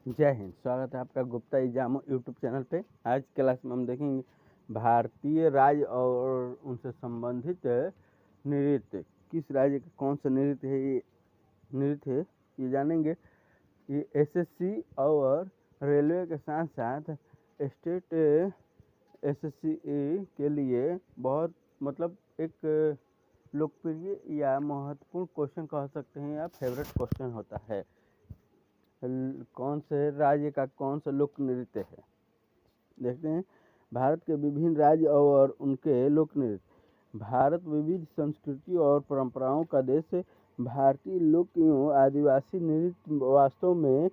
जय हिंद। स्वागत है आपका गुप्ता एग्जामो यूट्यूब चैनल पे। आज क्लास में हम देखेंगे भारतीय राज्य और उनसे संबंधित नृत्य। किस राज्य का कौन सा नृत्य है ये जानेंगे। ये एसएससी और रेलवे के साथ साथ स्टेट एसएससी के लिए बहुत एक लोकप्रिय या महत्वपूर्ण क्वेश्चन कह सकते हैं या फेवरेट क्वेश्चन होता है। कौन से राज्य का कौन सा लोक नृत्य है। देखते हैं भारत के विभिन्न राज्य और उनके लोक नृत्य। भारत विविध संस्कृति और परंपराओं का देश है। भारतीय लोक एवं आदिवासी नृत्य वास्तव में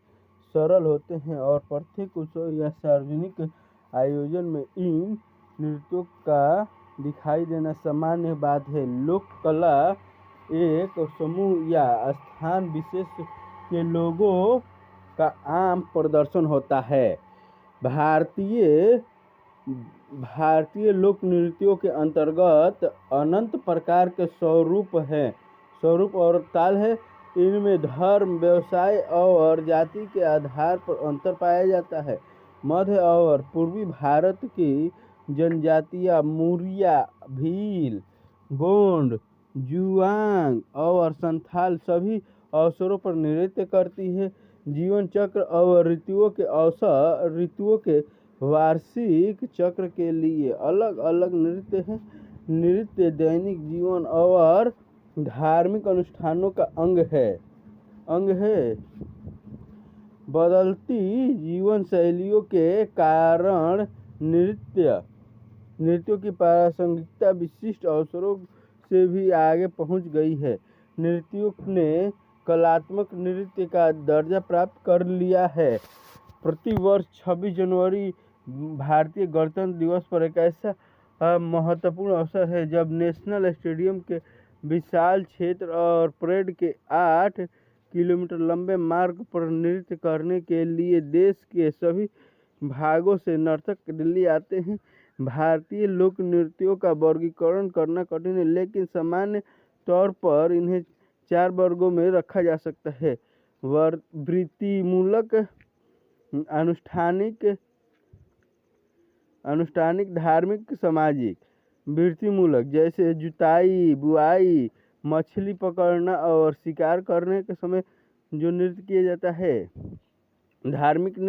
सरल होते हैं और प्रत्येक उत्सव या सार्वजनिक आयोजन में इन नृत्यों का दिखाई देना सामान्य बात है। लोक कला एक समूह या स्थान विशेष के लोगों का आम प्रदर्शन होता है। भारतीय लोक नृत्यों के अंतर्गत अनंत प्रकार के स्वरूप और ताल है। इनमें धर्म, व्यवसाय और जाति के आधार पर अंतर पाया जाता है। मध्य और पूर्वी भारत की जनजातियां मुरिया, भील, गोंड, जुआंग और संथाल सभी अवसरों पर नृत्य करती है। जीवन चक्र और ऋतुओं के वार्षिक चक्र के लिए अलग अलग नृत्य हैं। नृत्य दैनिक जीवन और धार्मिक अनुष्ठानों का अंग है। बदलती जीवन शैलियों के कारण नृत्यों की प्रासंगिकता विशिष्ट अवसरों से भी आगे पहुंच गई है। नृत्यों ने कलात्मक नृत्य का दर्जा प्राप्त कर लिया है। प्रतिवर्ष 26 जनवरी भारतीय गणतंत्र दिवस पर एक ऐसा महत्वपूर्ण अवसर है जब नेशनल स्टेडियम के विशाल क्षेत्र और परेड के 8 किलोमीटर लंबे मार्ग पर नृत्य करने के लिए देश के सभी भागों से नर्तक दिल्ली आते हैं। भारतीय लोक नृत्यों का वर्गीकरण करना कठिन है, लेकिन सामान्य तौर पर इन्हें 4 वर्गों में रखा जा सकता है। वृत्तिमूलक, अनुष्ठानिक, धार्मिक, सामाजिक। वृत्तिमूलक जैसे जुताई, बुआई, मछली पकड़ना और शिकार करने के समय जो नृत्य किया जाता है। धार्मिक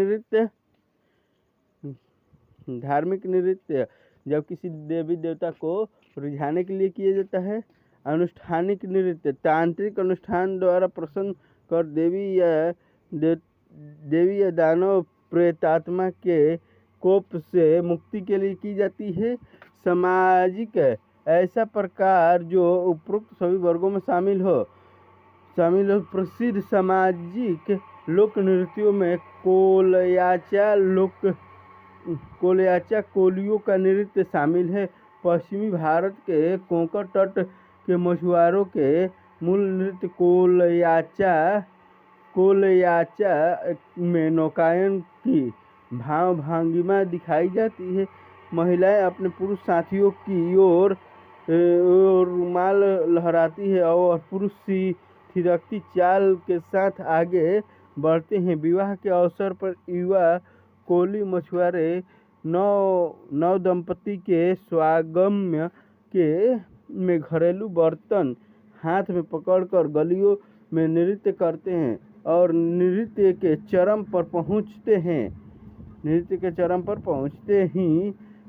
नृत्य जब किसी देवी देवता को रिझाने के लिए किया जाता है। अनुष्ठानिक नृत्य तांत्रिक अनुष्ठान द्वारा प्रसन्न कर देवी या दानव प्रेतात्मा के कोप से मुक्ति के लिए की जाती है। सामाजिक ऐसा प्रकार जो उपरोक्त सभी वर्गों में शामिल हो। प्रसिद्ध सामाजिक लोक नृत्यों में कोलियों का नृत्य शामिल है। पश्चिमी भारत के कोंकण तट के मछुआरों के मूल नृत्य कोलयाचा में नौकायन की भाव भंगिमा दिखाई जाती है। महिलाएं अपने पुरुष साथियों की ओर रुमाल लहराती है और पुरुष थिरकती चाल के साथ आगे बढ़ते हैं। विवाह के अवसर पर युवा कोली मछुआरे नव दंपति के स्वागम्य में घरेलू बर्तन हाथ में पकड़कर गलियों में नृत्य करते हैं और नृत्य के चरम पर पहुंचते ही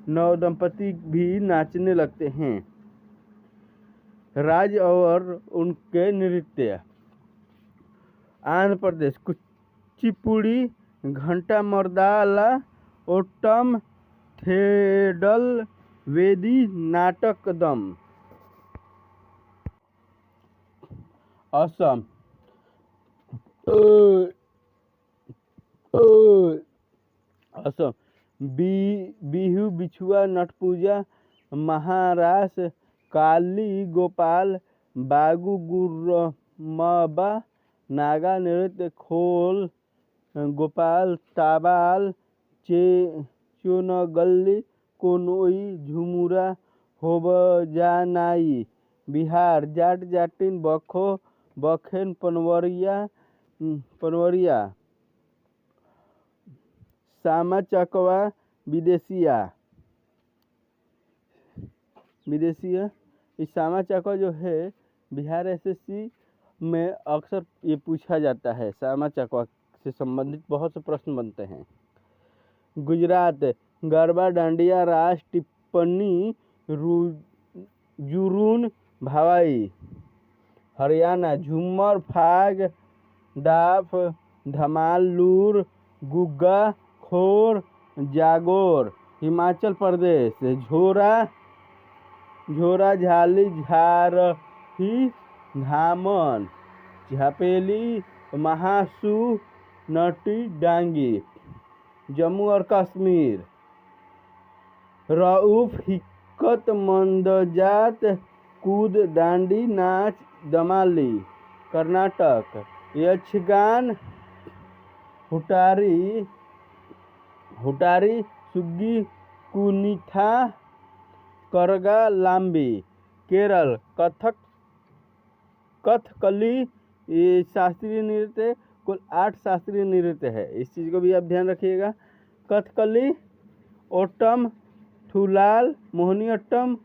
नव दंपति भी नाचने लगते हैं। राज्य और उनके नृत्य। आंध्र प्रदेश कुचिपुड़ी, घंटा मर्दाला, ओट्टम, थेडल, वेदी, नाटकदम। असम बिहू, बिछुआ, नटपूजा। महाराष्ट्र काली गोपाल, बागु गुर्रम्बा। नागा नृत्य खोल गोपाल, ताबाल, चोनगल्ली, कोनोई, झुमुरा, होबजानाई। बिहार जाट जाटिन, बखेन, पनवरिया। सामा चकवा विदेशिया विदेशिया इस सामा चकवा जो है बिहार एसएससी में अक्सर ये पूछा जाता है। सामा चकवा से संबंधित बहुत से प्रश्न बनते हैं। गुजरात गरबा डांडिया रास टिप्पणी जुरून भावाई। हरियाणा झूमर फाग डाफ धमाल लूर गुग्गा खोर जागोर। हिमाचल प्रदेश झोरा झाली झारही धामन झापेली महासू नटी डांगी। जम्मू और कश्मीर रऊफ हिक्कत मंदजात कूद डांडी नाच दमाली। कर्नाटक यक्षगान हुटारी सुग्गी कुनिथा करगा लांबी। केरल कथकली ये शास्त्रीय नृत्य कुल 8 शास्त्रीय नृत्य है, इस चीज़ को भी आप ध्यान रखिएगा। कथकली ओटम थुलाल मोहिनीअट्टम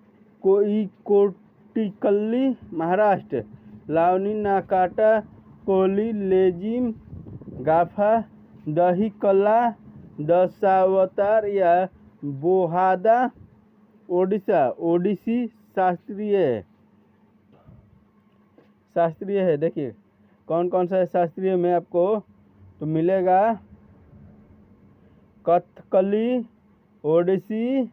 कोटिकल्ली। महाराष्ट्र लावनी नाकाटा कोली लेजिम गाफा दही कला दशावतार या बोहादा। ओडिशा ओडिसी शास्त्रीय है। देखिए कौन कौन सा शास्त्रीय में आपको तो मिलेगा कथकली ओडिसी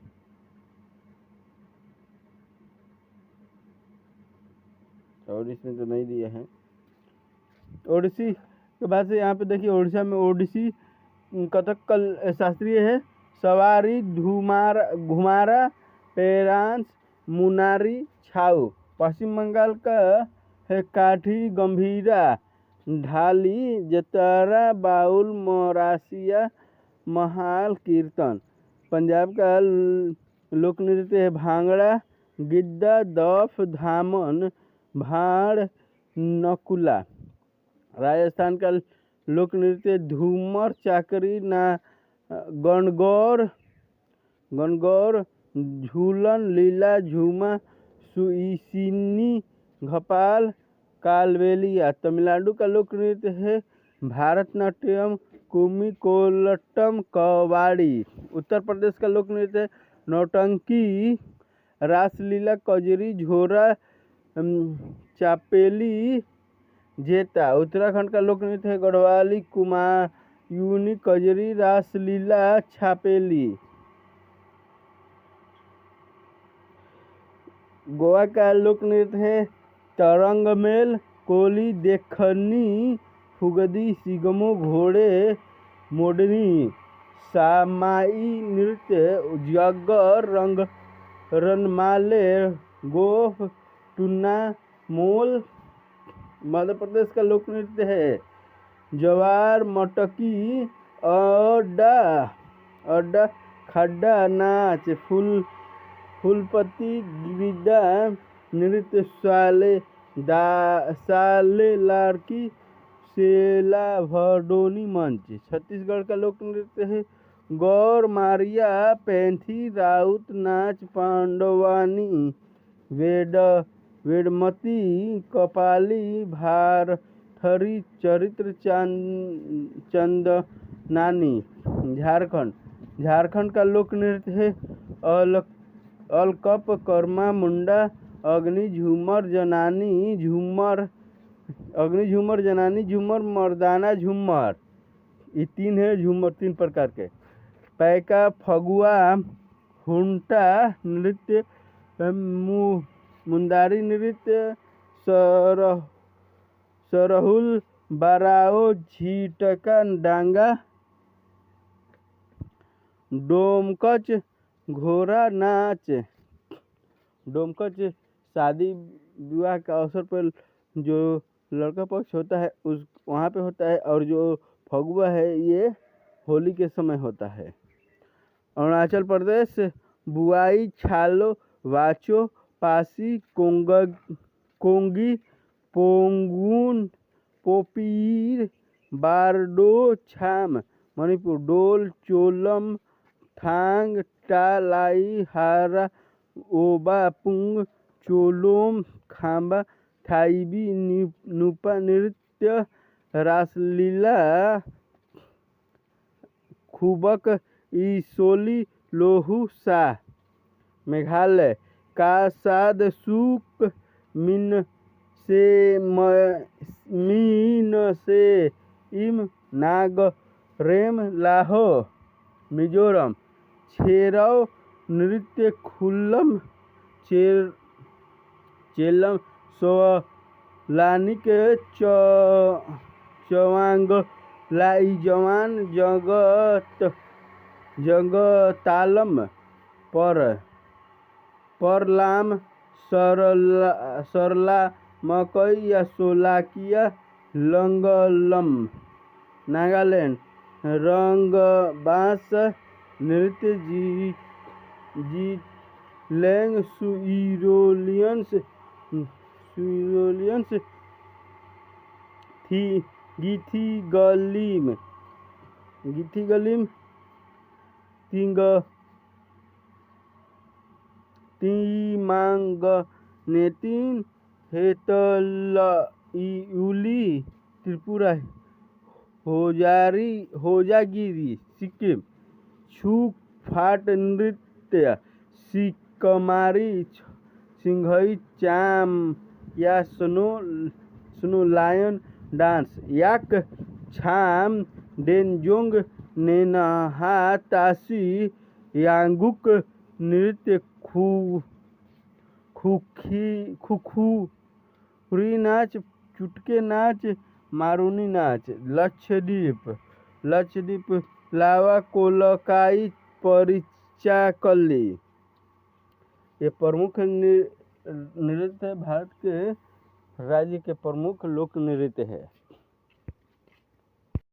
और इसमें तो नहीं दिए हैं। ओडिसी के बाद से यहाँ पे देखिए उड़ीसा में ओडिसी कथक शास्त्रीय है। सवारी घुमारा पेरांस मुनारी छाऊ। पश्चिम बंगाल का है काठी गंभीरा ढाली जतारा बाउल मोरासिया महाल कीर्तन। पंजाब का लोक नृत्य है भांगड़ा गिद्दा दफ धामन भाड़ नकुला। राजस्थान का लोक नृत्य धूमर चाकरी ना गणगौर झूलन लीला झूमा सुईसिनी घपाल कालबेलिया। तमिलनाडु का लोक नृत्य है भारतनाट्यम कुम्मी कोलट्टम कवाड़ी। उत्तर प्रदेश का लोक नृत्य है नौटंकी रासलीला कजरी झोरा चापेली जेता। उत्तराखंड का लोक नृत्य है गढ़वाली कुमायूनी कजरी रासलीला छापेली। गोवा का लोक नृत्य है तरंगमेल कोली देखनी फुगदी सिगमो घोड़े मोडनी। सामाई नृत्य जगर रंग रनमाले गोफ टुन्ना मोल। मध्य प्रदेश का लोक नृत्य है जवार मटकी अड्डा खड्डा नाच फूलपति गिरिदा नृत्य साले लाड़की सेला भडोनी मंच। छत्तीसगढ़ का लोक नृत्य है गौर मारिया पैंथी राउत नाच पांडवानी वेडमती कपाली भारथरी चरित्र चंदनानी। झारखंड का लोक नृत्य है अलकप कर्मा मुंडा अग्नि झूमर जनानी झूमर मर्दाना झूमर। ये 3 है झूमर 3 प्रकार के। पैका फगुआ हुंटा नृत्य मुंदारी नृत्य सरहुल बाराओ झीटका डांगा। डोमकच घोड़ा नाच। डोमकच शादी विवाह के अवसर पर जो लड़का पक्ष होता है उस वहाँ पे होता है, और जो फगुआ है ये होली के समय होता है। अरुणाचल प्रदेश बुआई छालो वाचो पासी कोंगी पोंगून पोपीर बारडो छाम। मणिपुर डोल, चोलम, थांग, टा, लाई, हारा, ओबा, पुंग, चोलोम, खांबा, थाईबी, नुपा नृत्य, रासलीला, खुबक, ईसोली, लोहू, सा। मेघालय कासाद, सूप, मीन से इम, नागरेम, लाहो। मिजोरम छेरौ नृत्य, खुल्लम, चेलम, सोलानिक, चवांग, लाइजवान, जगतालम, परलाम, सरला, मकई या सोलाकिया, लंगलम। नागालैंड रंगबास नृत्य, जीलेंग, सुइरोलियंस, गीथीगलिम, तीमांगनेतिन, हेतलइउली, त्रिपुरा, होजागिरी, सिक्किम। छू फाट नृत्य, सिकमारी, सिंघई, चाम या स्नो लायन डांस। याक छाम, डेनजोंग, नेनहा, तासी, यांगुक नृत्य, खुखुरी नाच, चुटके नाच, मारूनी नाच। लक्षद्वीप लावा, कोलकाई, परिचाकली। ये प्रमुख नृत्य भारत के राज्य के प्रमुख लोक नृत्य है।